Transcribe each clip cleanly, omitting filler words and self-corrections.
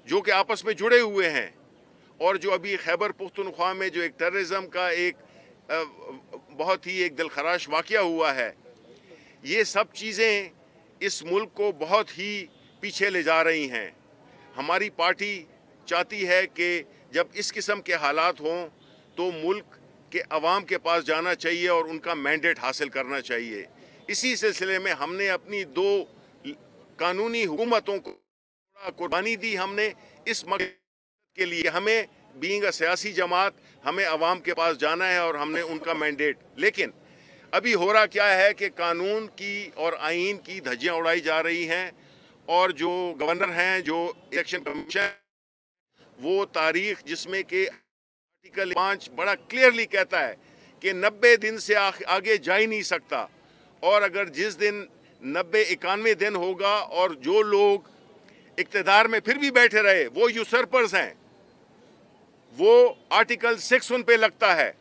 जो कि आपस में जुड़े हुए हैं, और जो अभी खैबर पुख्तनख्वा में जो एक टेररिज्म का एक बहुत ही एक दिलखराश वाक़या हुआ है, ये सब चीज़ें इस मुल्क को बहुत ही पीछे ले जा रही हैं। हमारी पार्टी चाहती है कि जब इस किस्म के हालात हों तो मुल्क के अवाम के पास जाना चाहिए और उनका मैंडेट हासिल करना चाहिए। इसी सिलसिले में हमने अपनी 2 कानूनी हुकूमतों को कुर्बानी दी हमने इस मकसद के लिए। हमें बीइंग अ सियासी जमात हमें अवाम के पास जाना है और हमने उनका मैंडेट, लेकिन अभी हो रहा क्या है कि कानून की और आइन की धज्जियां उड़ाई जा रही हैं, और जो गवर्नर हैं, जो इलेक्शन कमीशन, वो तारीख जिसमें कि आर्टिकल 5 बड़ा क्लियरली कहता है कि 90 दिन से आगे जा ही नहीं सकता, और अगर जिस दिन 90-91 दिन होगा और जो लोग इक्तदार में फिर भी बैठे रहे वो यूसर्पर्स हैं, वो आर्टिकल 6 उन पे लगता है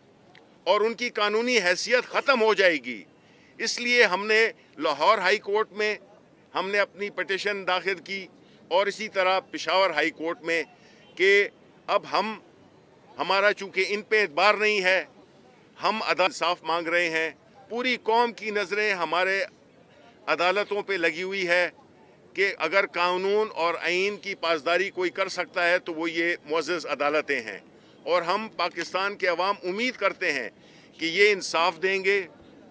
और उनकी कानूनी हैसियत ख़त्म हो जाएगी। इसलिए हमने लाहौर हाई कोर्ट में हमने अपनी पटिशन दाखिल की, और इसी तरह पेशावर हाई कोर्ट में, कि अब हमारा चूँकि इन पे एतबार नहीं है, हम अदालत साफ मांग रहे हैं। पूरी कौम की नज़रें हमारे अदालतों पे लगी हुई है कि अगर कानून और आइन की पासदारी कोई कर सकता है तो वो ये मुअज़्ज़ज़ अदालतें हैं, और हम पाकिस्तान के अवाम उम्मीद करते हैं कि ये इंसाफ देंगे,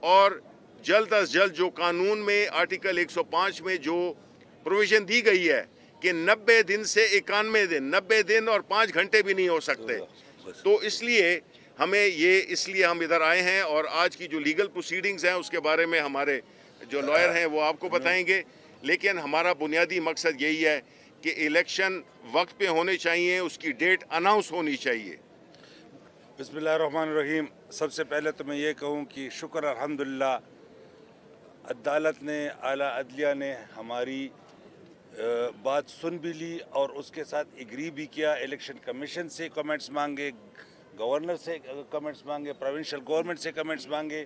और जल्द अज जल्द जो कानून में आर्टिकल 105 में जो प्रोविज़न दी गई है कि 90 दिन से 91 दिन, 90 दिन और 5 घंटे भी नहीं हो सकते, तो इसलिए इसलिए हम इधर आए हैं। और आज की जो लीगल प्रोसीडिंग्स हैं उसके बारे में हमारे जो लॉयर हैं वो आपको बताएंगे, लेकिन हमारा बुनियादी मकसद यही है कि इलेक्शन वक्त पे होने चाहिए, उसकी डेट अनाउंस होनी चाहिए। बिस्मिल्लाहिर्रहमानिर्रहीम। सबसे पहले तो मैं ये कहूँ कि शुक्र अल्हम्दुलिल्लाह, अदालत ने, आला अदलिया ने हमारी बात सुन भी ली और उसके साथ एग्री भी किया। इलेक्शन कमीशन से कमेंट्स मांगे, गवर्नर से कमेंट्स मांगे, प्रोविंशियल गवर्नमेंट से कमेंट्स मांगे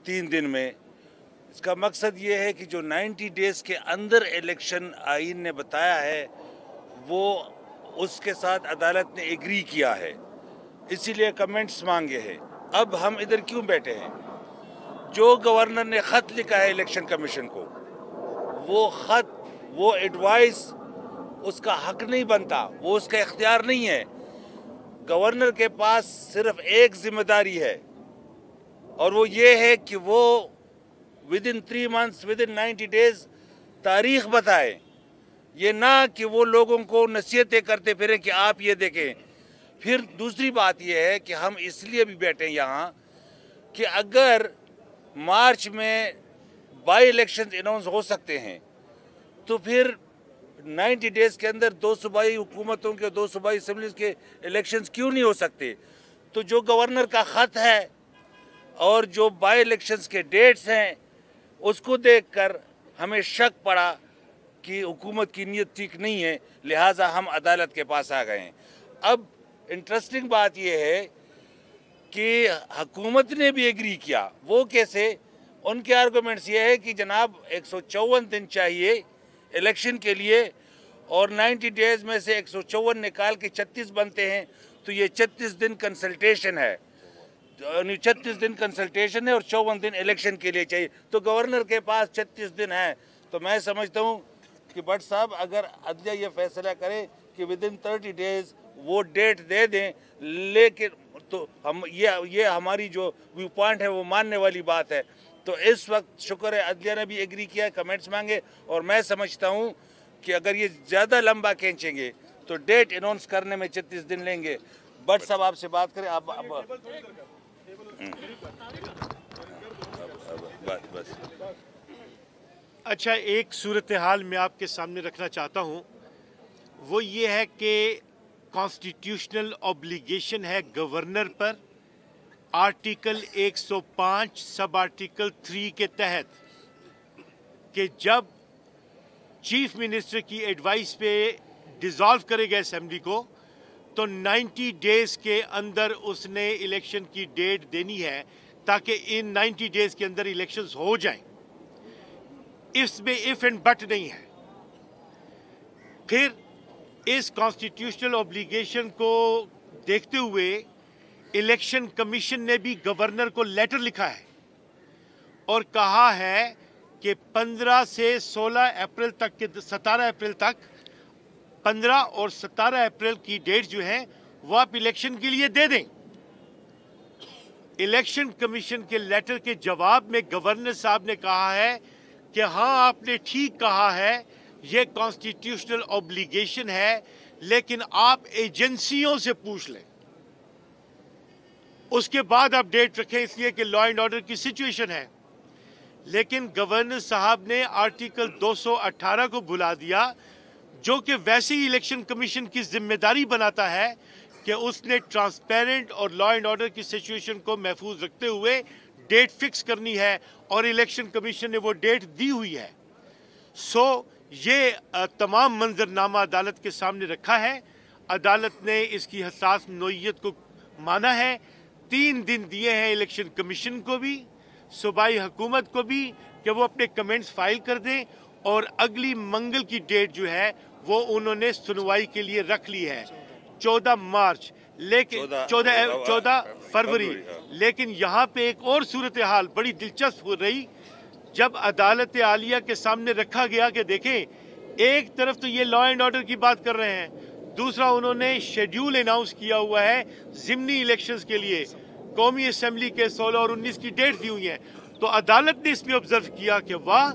3 दिन में। इसका मकसद ये है कि जो 90 डेज़ के अंदर इलेक्शन आइन ने बताया है वो उसके साथ अदालत ने एग्री किया है, इसीलिए कमेंट्स मांगे हैं। अब हम इधर क्यों बैठे हैं? जो गवर्नर ने ख़त लिखा है इलेक्शन कमीशन को, वो ख़त, वो एडवाइस उसका हक नहीं बनता, वो उसका इख्तियार नहीं है। गवर्नर के पास सिर्फ एक जिम्मेदारी है, और वो ये है कि वो विदिन 3 मंथ्स, विदिन 90 डेज तारीख बताए, ये ना कि वो लोगों को नसीहतें करते फिरें कि आप ये देखें। फिर दूसरी बात ये है कि हम इसलिए भी बैठे हैं यहाँ कि अगर मार्च में बाई इलेक्शन अनाउंस हो सकते हैं तो फिर 90 डेज़ के अंदर 2 सूबाई हुकूमतों के, 2 सूबाई असम्बलीज़ के इलेक्शंस क्यों नहीं हो सकते? तो जो गवर्नर का ख़त है और जो बाई इलेक्शंस के डेट्स हैं, उसको देखकर हमें शक पड़ा कि हुकूमत की नीयत ठीक नहीं है, लिहाजा हम अदालत के पास आ गए हैं। अब इंटरेस्टिंग बात यह है कि हुकूमत ने भी एग्री किया। वो कैसे? उनके आर्गूमेंट्स ये है कि जनाब 154 दिन चाहिए इलेक्शन के लिए, और 90 डेज़ में से 154 निकाल के 36 बनते हैं, तो ये 36 दिन कंसल्टेशन है, 36 दिन कंसल्टेशन है और 54 दिन इलेक्शन के लिए चाहिए। तो गवर्नर के पास 36 दिन है। तो मैं समझता हूँ कि भट्ट साहब अगर अदलिया ये फैसला करे कि विदिन 30 डेज़ वो डेट दे दें, लेकिन तो हम ये हमारी जो व्यू पॉइंट है वो मानने वाली बात है। तो इस वक्त शुक्र है अदलिया ने भी एग्री किया, कमेंट्स मांगे, और मैं समझता हूँ कि अगर ये ज़्यादा लंबा खींचेंगे तो डेट अनाउंस करने में 36 दिन लेंगे। भट्ट साहब आपसे बात करें। आप बस अच्छा, एक सूरत हाल मैं आपके सामने रखना चाहता हूँ, वो ये है कि कॉन्स्टिट्यूशनल ऑब्लिगेशन है गवर्नर पर आर्टिकल 105 सब आर्टिकल 3 के तहत कि जब चीफ मिनिस्टर की एडवाइस पे डिज़ोल्व करेगा असेंबली को, तो 90 डेज़ के अंदर उसने इलेक्शन की डेट देनी है ताकि इन 90 डेज़ के अंदर इलेक्शंस हो जाएं। इसमें इफ एंड बट नहीं है। फिर इस कॉन्स्टिट्यूशनल ऑब्लिगेशन को देखते हुए इलेक्शन कमीशन ने भी गवर्नर को लेटर लिखा है और कहा है कि 15 से 16 अप्रैल तक के 17 अप्रैल तक 15 और 17 अप्रैल की डेट जो है वो आप इलेक्शन के लिए दे दें। इलेक्शन कमीशन के लेटर के जवाब में गवर्नर साहब ने कहा है कि हाँ आपने ठीक कहा है, ये कॉन्स्टिट्यूशनल ऑब्लिगेशन है, लेकिन आप एजेंसियों से पूछ लें, उसके बाद आप डेट रखें, इसलिए कि लॉ एंड ऑर्डर की सिचुएशन है। लेकिन गवर्नर साहब ने आर्टिकल 218 को भुला दिया, जो कि वैसे ही इलेक्शन कमीशन की जिम्मेदारी बनाता है कि उसने ट्रांसपेरेंट और लॉ एंड ऑर्डर की सिचुएशन को महफूज रखते हुए डेट फिक्स करनी है, और इलेक्शन कमीशन ने वो डेट दी हुई है। ये तमाम मंजरनामा अदालत के सामने रखा है। अदालत ने इसकी हसास नोयत को माना है। 3 दिन दिए हैं इलेक्शन कमीशन को भी, सूबाई हुकूमत को भी, कि वो अपने कमेंट्स फाइल कर दें, और अगली मंगल की डेट जो है वो उन्होंने सुनवाई के लिए रख ली है 14 मार्च, लेकिन 14 फरवरी। लेकिन यहाँ पे एक और सूरत हाल बड़ी दिलचस्प हो रही, जब अदालत आलिया के सामने रखा गया कि देखें, एक तरफ तो ये लॉ एंड ऑर्डर की बात कर रहे हैं, दूसरा उन्होंने शेड्यूल अनाउंस किया हुआ है ज़िमनी इलेक्शंस के लिए, कौमी असम्बली के 16 और 19 की डेट दी हुई है। तो अदालत ने इसमें ऑब्जर्व किया कि वाह,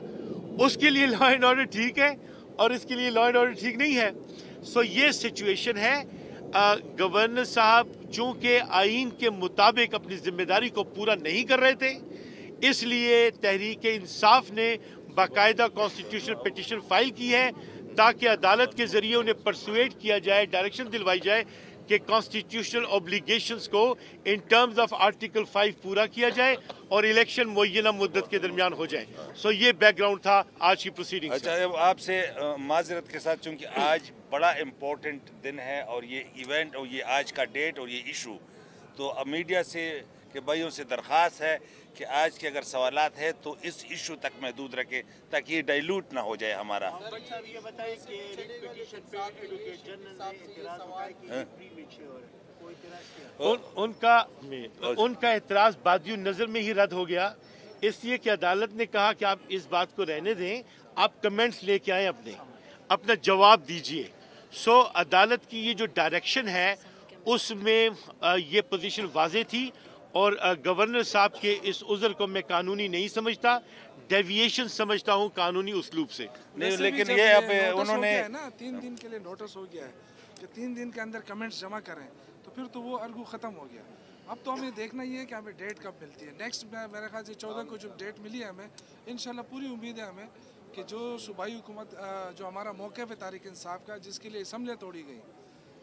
उसके लिए लॉ एंड ऑर्डर ठीक है और इसके लिए लॉ एंड ऑर्डर ठीक नहीं है। ये सिचुएशन है। गवर्नर साहब चूंकि आइन के मुताबिक अपनी जिम्मेदारी को पूरा नहीं कर रहे थे, इसलिए तहरीक इंसाफ ने बाकायदा कॉन्स्टिट्यूशनल पिटीशन फाइल की है, ताकि अदालत के जरिए उन्हें परसुएट किया जाए, डायरेक्शन दिलवाई जाए कि कॉन्स्टिट्यूशनल ऑब्लिगेशंस को इन टर्म्स ऑफ आर्टिकल 5 पूरा किया जाए और इलेक्शन मुय्यना मुद्दत के दरमियान हो जाए। ये बैकग्राउंड था आज की प्रोसीडिंग। अच्छा, अब आपसे माजरत के साथ, चूंकि आज बड़ा इम्पोर्टेंट दिन है और ये इवेंट और ये आज का डेट और ये इशू, तो अब मीडिया से के भाइयों से दरख्वास्त है कि आज के अगर सवालात है तो इस इशू तक महदूद रखें, ताकि ये डाइल्यूट ना हो जाए हमारा। उनका एतराज़ बादियों नज़र में ही रद्द हो गया, इसलिए कि अदालत ने कहा कि आप इस बात को रहने दें, आप कमेंट्स लेके आए, अपना जवाब दीजिए। अदालत की ये जो डायरेक्शन है उसमें ये पोजीशन वाज़े थी, और गवर्नर साहब के इस उज़र को मैं कानूनी नहीं समझता, डेविएशन समझता हूँ कानूनी उसलूब से। नहीं, लेकिन ये अब उन्होंने 3 दिन के लिए नोटिस हो गया है कि 3 दिन के अंदर कमेंट्स जमा करें, तो फिर तो वो अर्गू ख़त्म हो गया। अब तो हमें देखना ये है कि हमें डेट कब मिलती है। नेक्स्ट मेरे ख्याल से 14 को जो डेट मिली है हमें, इंशाल्लाह पूरी उम्मीद है हमें कि जो सूबाई हुकूमत जो हमारा मौक़िफ़ है तारीक़ इंसाफ का, जिसके लिए असम्बलियाँ तोड़ी गई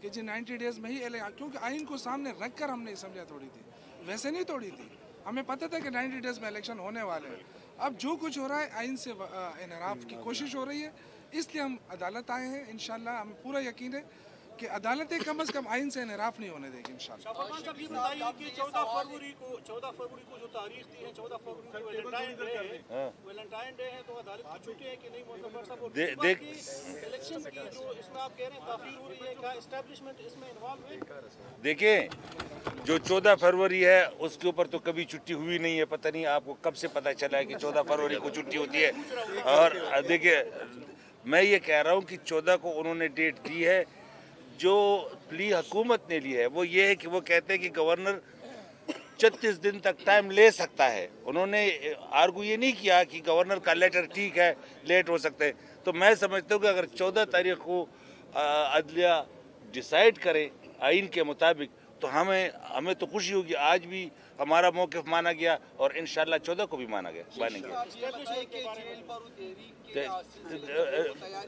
कि जी 90 डेज़ में ही, क्योंकि आइन को सामने रख कर हमने असम्बलियाँ तोड़ी थी, वैसे नहीं तोड़ी थी। हमें पता था कि 90 डेज़ में इलेक्शन होने वाले हैं। अब जो कुछ हो रहा है आइन से इनहराफ की कोशिश हो रही है, इसलिए हम अदालत आए हैं। इंशाल्लाह हमें पूरा यकीन है कि अदालतें कम से कम आइन से इनहराफ नहीं होने देगी इंशाल्लाह। 14 फरवरी को जो तारीख दी है, 14 फरवरी को वैलेंटाइन डे है, तो अदालत की छुट्टी है कि नहीं? देख इलेक्शन की जो इसमें आप कह रहे हैं ताख़ीर हो रही है, क्या एस्टैब्लिशमेंट इसमें इन्वॉल्व है? देखिए, जो 14 फरवरी है उसके ऊपर तो कभी छुट्टी हुई नहीं है। पता नहीं आपको कब से पता चला है कि 14 फरवरी को छुट्टी होती है। और देखिए, मैं ये कह रहा हूँ कि 14 को उन्होंने डेट दी है। जो प्ली हुकूमत ने ली है वो ये है कि वो कहते हैं कि गवर्नर 36 दिन तक टाइम ले सकता है। उन्होंने आर्गू ये नहीं किया कि गवर्नर का लेटर ठीक है, लेट हो सकते हैं। तो मैं समझता हूँ कि अगर 14 तारीख को अदलिया डिसाइड करे आइन के मुताबिक, तो हमें तो खुशी होगी। आज भी हमारा मौक़िफ़ माना गया और इंशाल्लाह 14 को भी मानेंगे।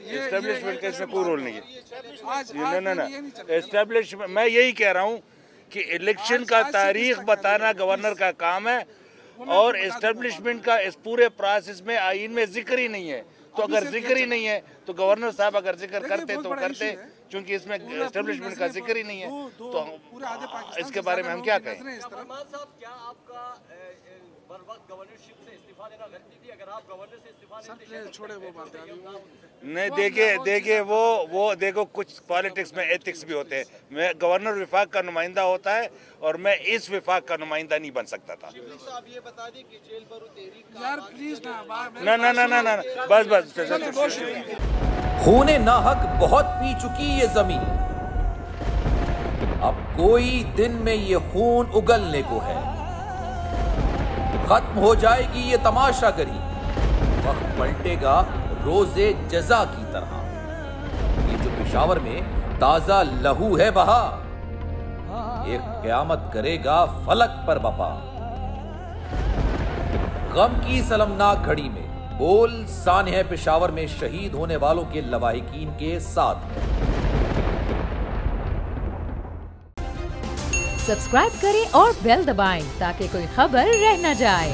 एस्टेब्लिशमेंट का इसमें कोई रोल नहीं है। ना एस्टेब्लिशमेंट, मैं यही कह रहा हूँ कि इलेक्शन का तारीख बताना गवर्नर का काम है, और एस्टेब्लिशमेंट का इस पूरे प्रोसेस में आइन में जिक्र ही नहीं है। तो अगर जिक्र ही नहीं है तो गवर्नर साहब अगर जिक्र करते तो करते, क्योंकि इसमें एस्टेब्लिशमेंट का जिक्र ही नहीं है, तो इसके बारे में हम क्या कहें? क्या आपका बर वक्त गवर्नरशिप से इस्तीफा देना गलती थी? अगर आप गवर्नर से इस्तीफा सर छोड़े वो बातें अभी वो नहीं, देखिए वो देखो कुछ पॉलिटिक्स में एथिक्स भी होते हैं। मैं गवर्नर विफाक का नुमाइंदा होता है और मैं इस विफाक का नुमाइंदा नहीं बन सकता था। साहब ये बता दें कि जेल भरो तहरीक यार प्लीज ना ना बस खूने नाहक बहुत पी चुकी ये जमीन, अब कोई दिन में ये खून उगलने को है। खत्म हो जाएगी ये तमाशागरी, वक्त पलटेगा रोजे जजा की तरह। ये जो पेशावर में ताजा लहू है बहा, एक क़यामत करेगा फलक पर बपा। गम की सलमनाक घड़ी में बोल सानह पेशावर में शहीद होने वालों के लवाहिकीन के साथ। सब्सक्राइब करें और बेल दबाएं ताकि कोई खबर रह न जाए।